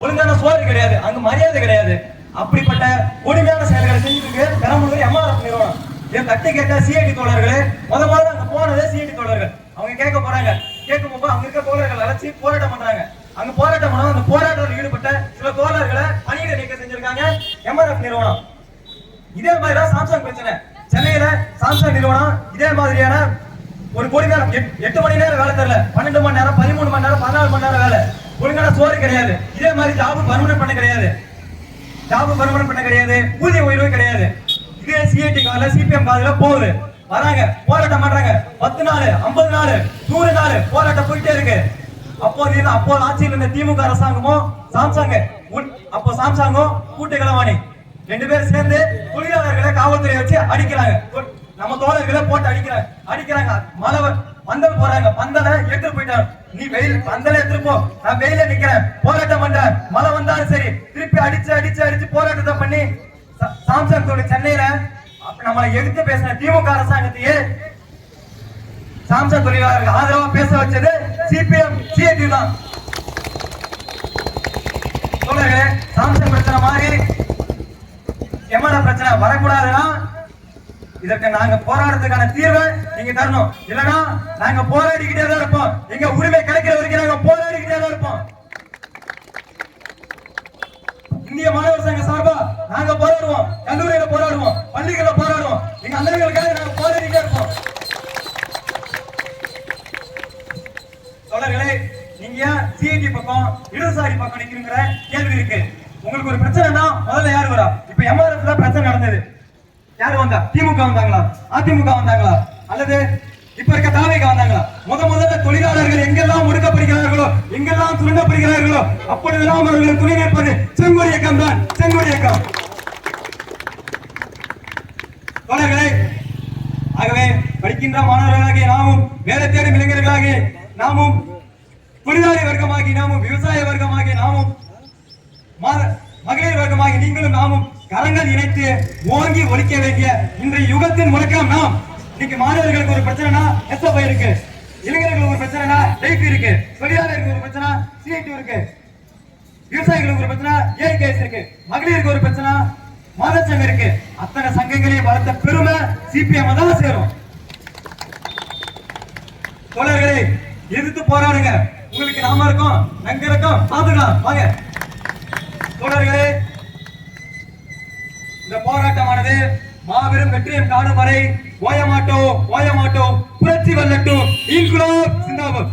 ஒழுங்கான சோறு கிடையாது, அங்க மரியாதை கிடையாது. அப்படிப்பட்ட கொடுமையான செயல்களை செஞ்சுட்டு பெரம்பலூர் எம்ஆர்எஃப் நிறுவனம் இதை தட்டி கேட்ட சிஐடி தோழர்களே, முதல்ல அங்க போனதே சிஐடி தோழர்கள். அவங்க கேட்க போறாங்க, கேட்கும் போது அங்க இருக்க தோழர்கள் அழைச்சி போராட்டம் பண்றாங்க. அங்க போராட்டம் பண்ண அந்த போராட்டத்தில் ஈடுபட்ட சில தோழர்களை பணியிட நீக்கம் செஞ்சிருக்காங்க எம்ஆர்எஃப் நிறுவனம். இதே மாதிரிதான் சாம்சங் பிரச்சனை. சென்னையில சாம்சங் நிறுவனம் இதே மாதிரியான ஒரு கொடுமையான 8 மணி நேரம் வேலை தரல, 12 மணி நேரம், 13 மணி நேரம், 14 மணி நேரம் வேலை, ஒழுங்கான சோறு கிடையாது. இதே மாதிரி ஜாபு பர்மனன்ட் பண்ண கிடையாது, ஊதிய உயர்வு கிடையாது. இதே சிஐடி கால சிபிஎம் கால போகுது, வராங்க, போராட்டம் பண்றாங்க. 10 நாள், 50 நாள், 100 நாள் போராட்டம் போயிட்டே இருக்கு. அப்போ ஆட்சியில் இருந்த திமுக அரசாங்கமும் சாம்சங்கும் கூட்டு களவாணி 2 பேரும் சேர்ந்து தொழிலாளர்களை காவல்துறையை வச்சு அடிக்கிறாங்க. நம்ம தோழர்களை போட்டு அடிக்கிறாங்க. மழை பந்தல் போறாங்க, பந்தலை எடுத்துட்டு போயிட்டாங்க. நீ வெயில் பந்தலை எடுத்துட்டு போ, நான் வெயில நிக்கிறேன், போராட்டம் பண்றேன். மழை வந்தாலும் சரி, திருப்பி அடிச்சு போராட்டத்தை பண்ணி சாம்சங் தொழில் சென்னையில நம்மளை எடுத்து பேசின திமுக அரசாங்கத்தையே சாம்சங் தொழிலாளர்கள் ஆதரவா பேச வச்சது சிபிஎம் சிஐடி தான். தோழர்களே, சாம்சங் பிரச்சனை மாதிரி எம்ஆர்எஃப் பிரச்சனை வரக்கூடாதுன்னா இதற்கு நாங்க போராடுறதுக்கான தீர்வை நீங்க தரணும். இல்லைன்னா நாங்க போராடிக்கிட்டே தான் இருப்போம். எங்க உரிமை கிடைக்கிற வரைக்கும் நாங்க போராடிக்கிட்டே தான் இருப்போம். இந்திய மாணவர் சங்க சார்பா நாங்க போராடுவோம், கல்லூரியில போராடுவோம், பள்ளிகளில் போராடுவோம். எங்க அண்ணர்களுக்காக நாங்க போராடிக்கிட்டே இருப்போம். தொடர்களே, நீங்க சிஐடி பக்கம் இடதுசாரி பக்கம் நிக்கிற கேள்வி இருக்கு. உங்களுக்கு ஒரு பிரச்சனைனா முதல்ல யாரு வரா? இப்ப எம்ஆர்எஃப்ல பிரச்சனை நடந்தது, யாரு வந்தா? திமுக வந்தாங்களா, அதிமுக வந்தாங்களா, அல்லது இப்ப இருக்க தாவேக வந்தாங்களா? முதல்ல தொழிலாளர்கள் எங்கெல்லாம் ஒடுக்கப்படுகிறார்களோ, எங்கெல்லாம் சுரண்டப்படுகிறார்களோ அப்பொழுதெல்லாம் அவர்கள் துணை நிற்பது செங்கோடி இயக்கம் தான். செங்கோடி இயக்கம். தோழர்களே, ஆகவே படிக்கின்ற மாணவர்களாகிய நாமும், வேலை தேடும் இளைஞர்களாகிய நாமும், தொழிலாளி வர்க்கமாகி நாமும், விவசாய வர்க்கமாகி நாமும், மகளிர் வர்க்கமாகி நீங்களும் நாமும் கரங்கள் இணைத்து ஓங்கி ஒழிக்க வேண்டிய இன்றைய யுகத்தின் முழக்கம் நாம். இன்னைக்கு மாணவர்களுக்கு ஒரு பிரச்சனைனா எஸ்எஃப்ஐ இருக்கு, இளைஞர்களுக்கு ஒரு பிரச்சனைனா டைப் இருக்கு, தொழிலாளர்களுக்கு ஒரு பிரச்சனை சிஐடி இருக்கு, விவசாயிகளுக்கு ஒரு பிரச்சனை ஏஐகேஎஸ் இருக்கு, மகளிருக்கு ஒரு பிரச்சனை மாதச்சங்கம் இருக்கு. அத்தனை சங்கங்களையும் வளர்த்த பெருமை சிபிஎம் தான் சேரும். தோழர்களே, எதிர்த்து போராடுங்க. உங்களுக்கு நாம இருக்கோம், நாங்க இருக்கோம், பாத்துக்கலாம் வாங்க. தோழர்களே, இந்த போராட்டமானது மாபெரும் வெற்றியை காணும் வரை ஓய மாட்டோம். புரட்சி வெல்லட்டும். இன்குலாப் ஜிந்தாபாத்.